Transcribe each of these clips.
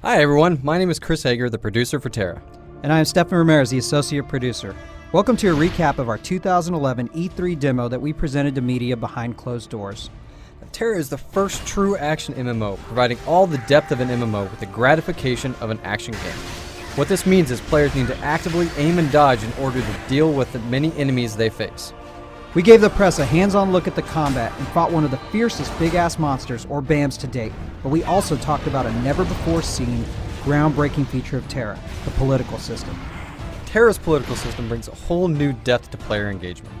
Hi everyone, my name is Chris Hager, the producer for Tera. And I am Stefan Ramirez, the associate producer. Welcome to a recap of our 2011 E3 demo that we presented to media behind closed doors. Tera is the first true action MMO, providing all the depth of an MMO with the gratification of an action game. What this means is players need to actively aim and dodge in order to deal with the many enemies they face. We gave the press a hands-on look at the combat and fought one of the fiercest big-ass monsters, or BAMs, to date, but we also talked about a never-before-seen, groundbreaking feature of Tera, the political system. Tera's political system brings a whole new depth to player engagement.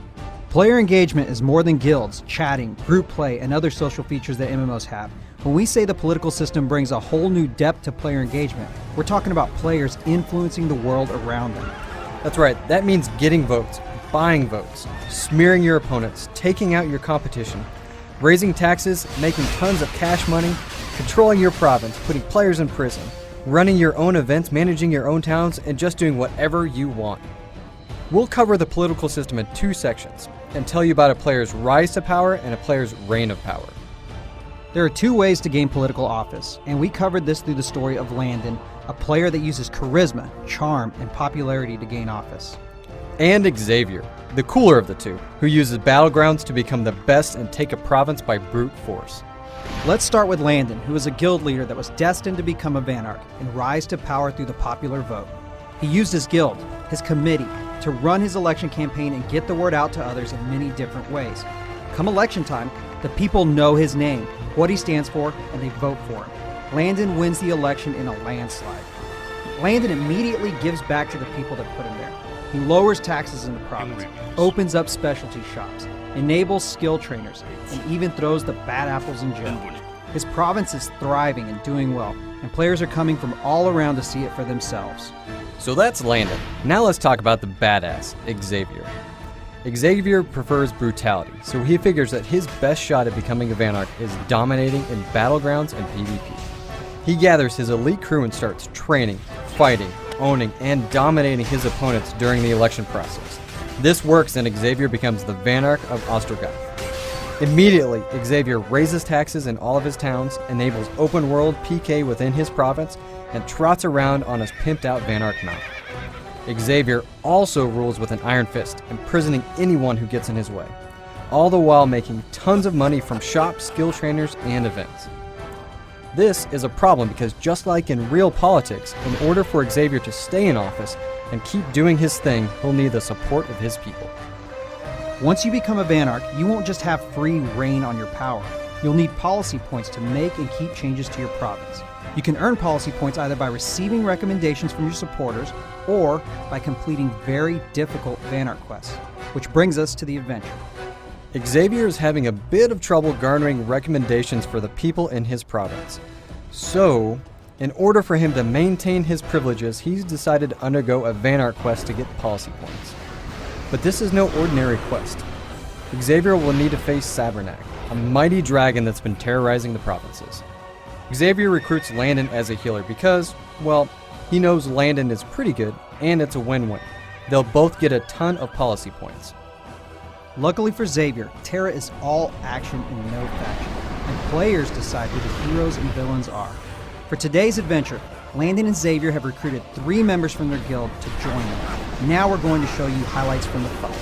Player engagement is more than guilds, chatting, group play, and other social features that MMOs have. When we say the political system brings a whole new depth to player engagement, we're talking about players influencing the world around them. That's right, that means getting votes, buying votes, smearing your opponents, taking out your competition, raising taxes, making tons of cash money, controlling your province, putting players in prison, running your own events, managing your own towns, and just doing whatever you want. We'll cover the political system in two sections and tell you about a player's rise to power and a player's reign of power. There are two ways to gain political office, and we covered this through the story of Landon, a player that uses charisma, charm, and popularity to gain office. And Xavier, the cooler of the two, who uses battlegrounds to become the best and take a province by brute force. Let's start with Landon, who is a guild leader that was destined to become a Vanarch and rise to power through the popular vote. He used his guild, his committee, to run his election campaign and get the word out to others in many different ways. Come election time, the people know his name, what he stands for, and they vote for him. Landon wins the election in a landslide. Landon immediately gives back to the people that put him there. He lowers taxes in the province, opens up specialty shops, enables skill trainers, and even throws the bad apples in jail. His province is thriving and doing well, and players are coming from all around to see it for themselves. So that's Landon. Now let's talk about the badass, Xavier. Xavier prefers brutality, so he figures that his best shot at becoming a Vanarch is dominating in battlegrounds and PvP. He gathers his elite crew and starts training, fighting, owning, and dominating his opponents during the election process. This works and Xavier becomes the Vanarch of Ostrogoth. Immediately, Xavier raises taxes in all of his towns, enables open world PK within his province, and trots around on his pimped out Vanarch mount. Xavier also rules with an iron fist, imprisoning anyone who gets in his way, all the while making tons of money from shops, skill trainers, and events. This is a problem because just like in real politics, in order for Xavier to stay in office and keep doing his thing, he'll need the support of his people. Once you become a Vanarch, you won't just have free reign on your power. You'll need policy points to make and keep changes to your province. You can earn policy points either by receiving recommendations from your supporters or by completing very difficult Vanarch quests, which brings us to the adventure. Xavier is having a bit of trouble garnering recommendations for the people in his province. So, in order for him to maintain his privileges, he's decided to undergo a Vanarch quest to get policy points. But this is no ordinary quest. Xavier will need to face Sabernac, a mighty dragon that's been terrorizing the provinces. Xavier recruits Landon as a healer because, well, he knows Landon is pretty good and it's a win-win. They'll both get a ton of policy points. Luckily for Xavier, Tera is all action and no faction, and players decide who the heroes and villains are. For today's adventure, Landon and Xavier have recruited 3 members from their guild to join them. Now we're going to show you highlights from the fight.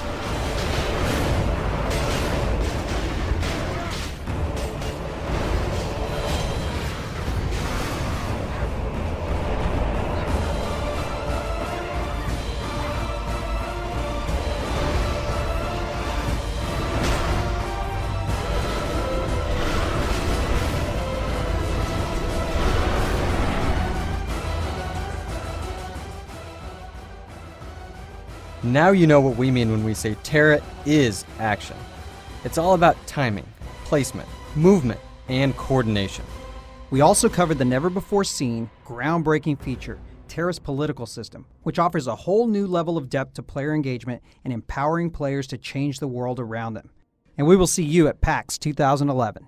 Now you know what we mean when we say Tera is action. It's all about timing, placement, movement, and coordination. We also covered the never-before-seen, groundbreaking feature, Tera's political system, which offers a whole new level of depth to player engagement and empowering players to change the world around them. And we will see you at PAX 2011.